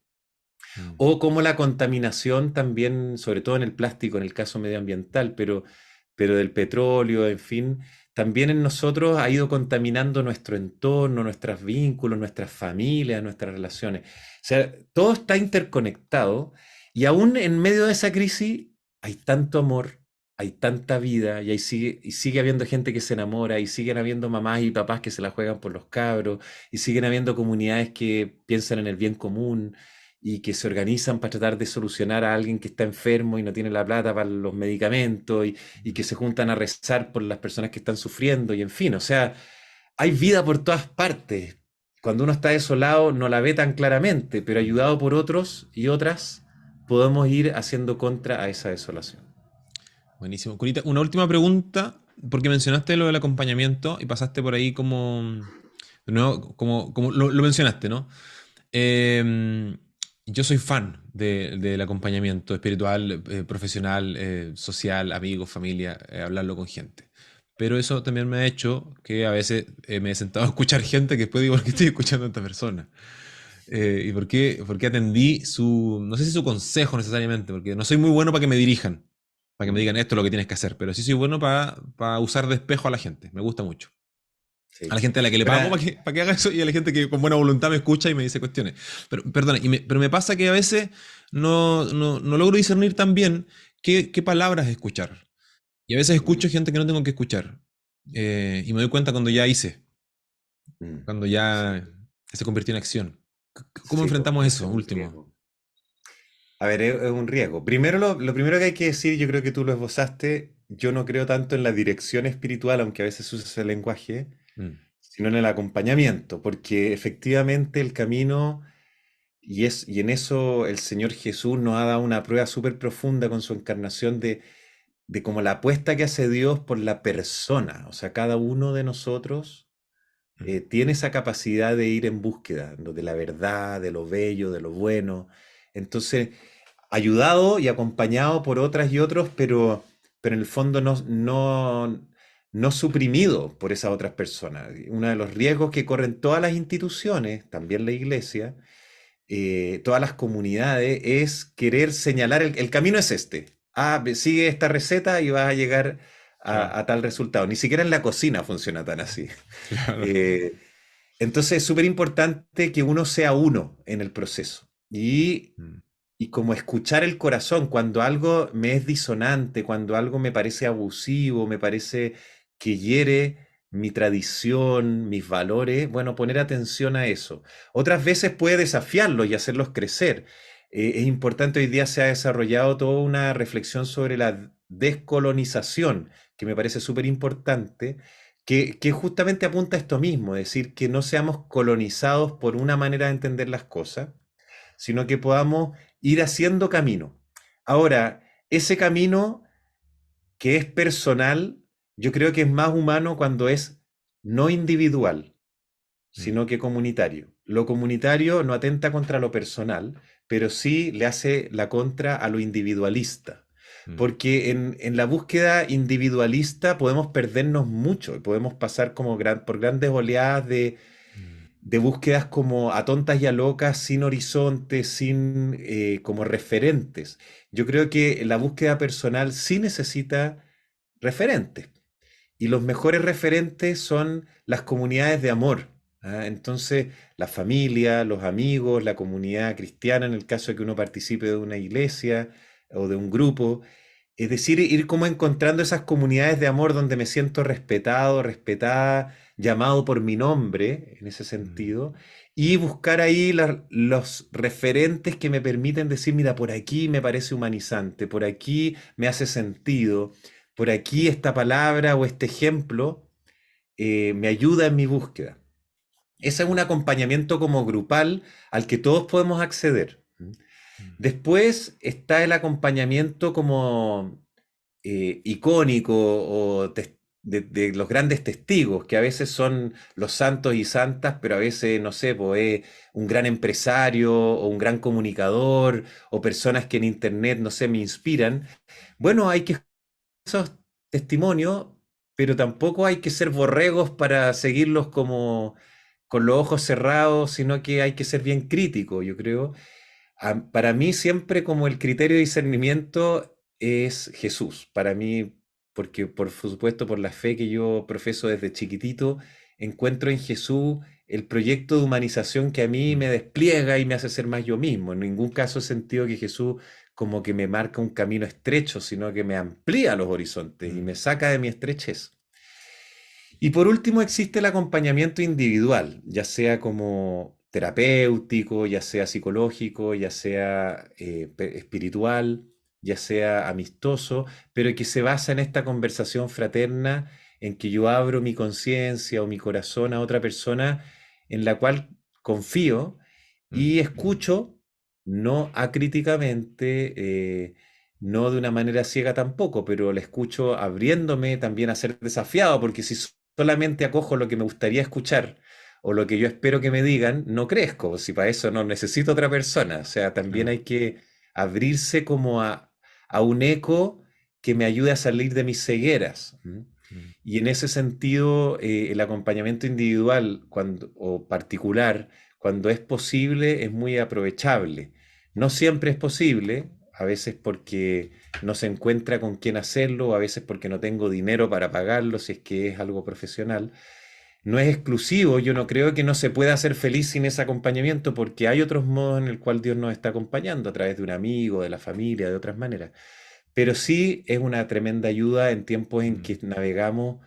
Mm. O como la contaminación también, sobre todo en el plástico, en el caso medioambiental, pero del petróleo, en fin, también en nosotros ha ido contaminando nuestro entorno, nuestros vínculos, nuestras familias, nuestras relaciones. O sea, todo está interconectado y aún en medio de esa crisis hay tanto amor, hay tanta vida y sigue habiendo gente que se enamora y siguen habiendo mamás y papás que se la juegan por los cabros y siguen habiendo comunidades que piensan en el bien común y que se organizan para tratar de solucionar a alguien que está enfermo y no tiene la plata para los medicamentos y que se juntan a rezar por las personas que están sufriendo y en fin, o sea, hay vida por todas partes. Cuando uno está desolado no la ve tan claramente, pero Mm. ayudado por otros y otras podemos ir haciendo contra a esa desolación. Buenísimo. Curita, una última pregunta, porque mencionaste lo del acompañamiento y pasaste por ahí como, de nuevo, como lo mencionaste, ¿no? Eh, yo soy fan del acompañamiento espiritual, profesional, social, amigos, familia, hablarlo con gente. Pero eso también me ha hecho que a veces me he sentado a escuchar gente que después digo, ¿por qué estoy escuchando a esta persona? ¿Y por qué atendí su, no sé si su consejo necesariamente, porque no soy muy bueno para que me dirijan, para que me digan Mm, esto es lo que tienes que hacer, pero sí soy bueno para usar de espejo a la gente, me gusta mucho. A la sí. gente a la que le pago Ahora, para que haga eso y a la gente que con buena voluntad me escucha y me dice cuestiones. Pero, perdona, pero me pasa que a veces no logro discernir tan bien qué palabras escuchar. Y a veces mm, escucho gente que no tengo que escuchar. Y me doy cuenta cuando ya hice, mm, cuando sí, ya se convirtió en acción. ¿Cómo sí, po, enfrentamos ese eso? es un Último. riesgo. A ver, es un riesgo. Primero, lo primero que hay que decir, yo creo que tú lo esbozaste, yo no creo tanto en la dirección espiritual, aunque a veces usa ese lenguaje, Mm. sino en el acompañamiento, porque efectivamente el camino y en eso el Señor Jesús nos ha dado una prueba súper profunda con su encarnación de como la apuesta que hace Dios por la persona. O sea, cada uno de nosotros tiene esa capacidad de ir en búsqueda de la verdad, de lo bello, de lo bueno. Entonces, ayudado y acompañado por otras y otros, pero en el fondo no suprimido por esas otras personas. Uno de los riesgos que corren todas las instituciones, también la iglesia, todas las comunidades, es querer señalar el camino es este. Ah, sigue esta receta y vas a llegar Claro, a tal resultado. Ni siquiera en la cocina funciona tan así. claro. Eh, entonces es súper importante que uno sea uno en el proceso Mm, y como escuchar el corazón cuando algo me es disonante, cuando algo me parece abusivo, me parece que hiere mi tradición, mis valores, bueno, poner atención a eso. Otras veces puede desafiarlos y hacerlos crecer. Es importante, hoy día se ha desarrollado toda una reflexión sobre la descolonización, que me parece súper importante, que justamente apunta a esto mismo, es decir, que no seamos colonizados por una manera de entender las cosas, sino que podamos ir haciendo camino. Ahora, ese camino que es personal, yo creo que es más humano cuando es no individual, mm, sino que comunitario. Lo comunitario no atenta contra lo personal, pero sí le hace la contra a lo individualista. mm, Porque en la búsqueda individualista podemos perdernos mucho y podemos pasar como por grandes oleadas mm, de búsquedas como a tontas y a locas, sin horizontes, sin como referentes. Yo creo que la búsqueda personal sí necesita referentes. Y los mejores referentes son las comunidades de amor. ¿Ah? Entonces, la familia, los amigos, la comunidad cristiana, en el caso de que uno participe de una iglesia o de un grupo. Es decir, ir como encontrando esas comunidades de amor donde me siento respetado, respetada, llamado por mi nombre, en ese mm. sentido, y buscar ahí los referentes que me permiten decir, mira, por aquí me parece humanizante, por aquí me hace sentido, por aquí esta palabra o este ejemplo me ayuda en mi búsqueda. Ese es un acompañamiento como grupal al que todos podemos acceder. Mm, Después está el acompañamiento como icónico o de los grandes testigos, que a veces son los santos y santas, pero a veces, no sé, pues, un gran empresario o un gran comunicador o personas que en internet, no sé, me inspiran. Bueno, hay que esos testimonios, pero tampoco hay que ser borregos para seguirlos como con los ojos cerrados, sino que hay que ser bien crítico, yo creo. Para mí siempre como el criterio de discernimiento es Jesús. Para mí, porque por supuesto por la fe que yo profeso desde chiquitito, encuentro en Jesús el proyecto de humanización que a mí mm, me despliega y me hace ser más yo mismo. En ningún caso he sentido que Jesús como que me marca un camino estrecho, sino que me amplía los horizontes y mm, me saca de mi estrechez. Y por último existe el acompañamiento individual, ya sea como terapéutico, ya sea psicológico, ya sea espiritual, ya sea amistoso, pero que se basa en esta conversación fraterna en que yo abro mi conciencia o mi corazón a otra persona en la cual confío mm. y escucho, no acríticamente, no de una manera ciega tampoco, pero le escucho abriéndome también a ser desafiado, porque si solamente acojo lo que me gustaría escuchar o lo que yo espero que me digan, no crezco, si para eso no necesito otra persona. O sea, también Claro. hay que abrirse como a un eco que me ayude a salir de mis cegueras. ¿M? Mm, Y en ese sentido, el acompañamiento individual o particular, cuando es posible, es muy aprovechable. No siempre es posible, a veces porque no se encuentra con quién hacerlo, a veces porque no tengo dinero para pagarlo, si es que es algo profesional. No es exclusivo, yo no creo que no se pueda ser feliz sin ese acompañamiento, porque hay otros modos en el cual Dios nos está acompañando, a través de un amigo, de la familia, de otras maneras. Pero sí es una tremenda ayuda en tiempos en mm, que navegamos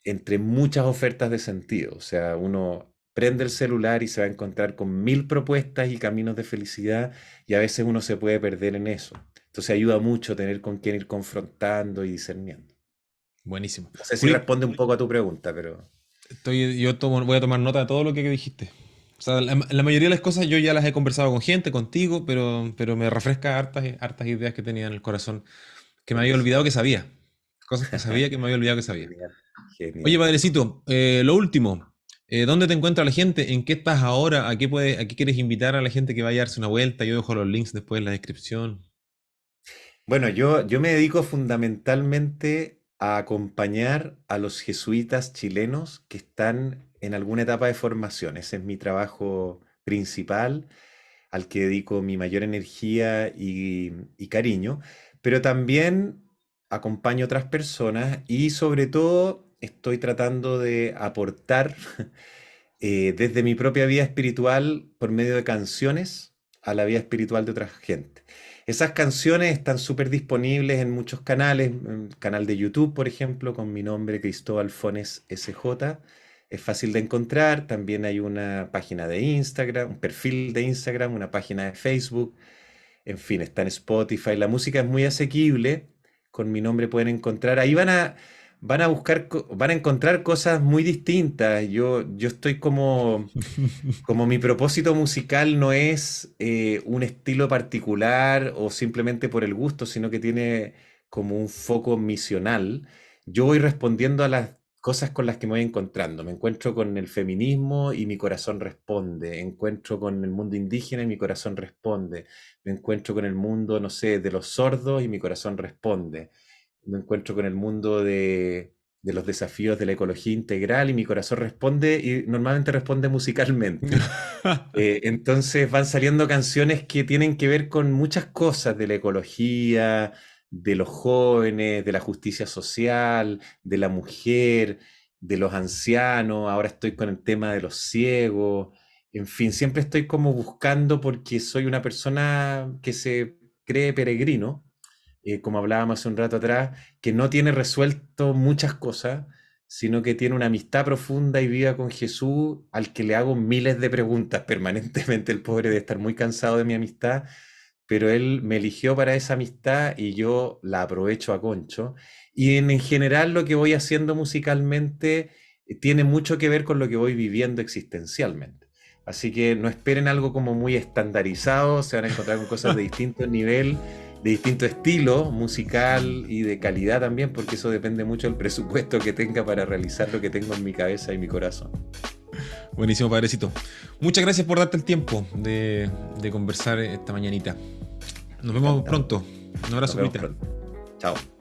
entre muchas ofertas de sentido. O sea, uno prende el celular y se va a encontrar con mil propuestas y caminos de felicidad y a veces uno se puede perder en eso. Entonces ayuda mucho tener con quién ir confrontando y discerniendo. buenísimo. No sé si Juli, responde un poco a tu pregunta, pero voy a tomar nota de todo lo que dijiste. sea, la mayoría de las cosas yo ya las he conversado con gente, contigo, pero me refresca hartas ideas que tenía en el corazón, que me había Buenísimo. olvidado que sabía. Cosas que sabía que me había olvidado que sabía. Genial, Oye, genial. Padrecito, lo último, ¿dónde te encuentra la gente? ¿En qué estás ahora? ¿A qué quieres invitar a la gente que vaya a darse una vuelta? Yo dejo los links después en la descripción. Bueno, yo me dedico fundamentalmente a acompañar a los jesuitas chilenos que están en alguna etapa de formación. Ese es mi trabajo principal, al que dedico mi mayor energía y cariño, pero también acompaño a otras personas y sobre todo estoy tratando de aportar desde mi propia vida espiritual por medio de canciones a la vida espiritual de otra gente. Esas canciones están súper disponibles en muchos canales, en el canal de YouTube, por ejemplo, con mi nombre Cristóbal Fones SJ. Es fácil de encontrar. También hay una página de Instagram, un perfil de Instagram, una página de Facebook. En fin, está en Spotify. La música es muy asequible. Con mi nombre pueden encontrar. Ahí van a buscar, van a encontrar cosas muy distintas. Yo estoy como mi propósito musical no es un estilo particular o simplemente por el gusto, sino que tiene como un foco misional. Yo voy respondiendo a las cosas con las que me voy encontrando. Me encuentro con el feminismo y mi corazón responde. Encuentro con el mundo indígena y mi corazón responde. Me encuentro con el mundo, no sé, de los sordos y mi corazón responde. Me encuentro con el mundo de los desafíos de la ecología integral y mi corazón responde y normalmente responde musicalmente. Entonces van saliendo canciones que tienen que ver con muchas cosas de la ecología, de los jóvenes, de la justicia social, de la mujer, de los ancianos. Ahora estoy con el tema de los ciegos. En fin, siempre estoy como buscando porque soy una persona que se cree peregrino, como hablábamos hace un rato atrás, que no tiene resuelto muchas cosas, sino que tiene una amistad profunda y viva con Jesús, al que le hago miles de preguntas permanentemente. El pobre de estar muy cansado de mi amistad, pero él me eligió para esa amistad y yo la aprovecho a concho. Y en general lo que voy haciendo musicalmente tiene mucho que ver con lo que voy viviendo existencialmente. Así que no esperen algo como muy estandarizado, se van a encontrar con cosas de distinto nivel, de distinto estilo musical y de calidad también, porque eso depende mucho del presupuesto que tenga para realizar lo que tengo en mi cabeza y mi corazón. Buenísimo, Padrecito. Muchas gracias por darte el tiempo de conversar esta mañanita. Nos vemos Encantado. pronto. Un Nos abrazo, vemos Curita. pronto. Chao.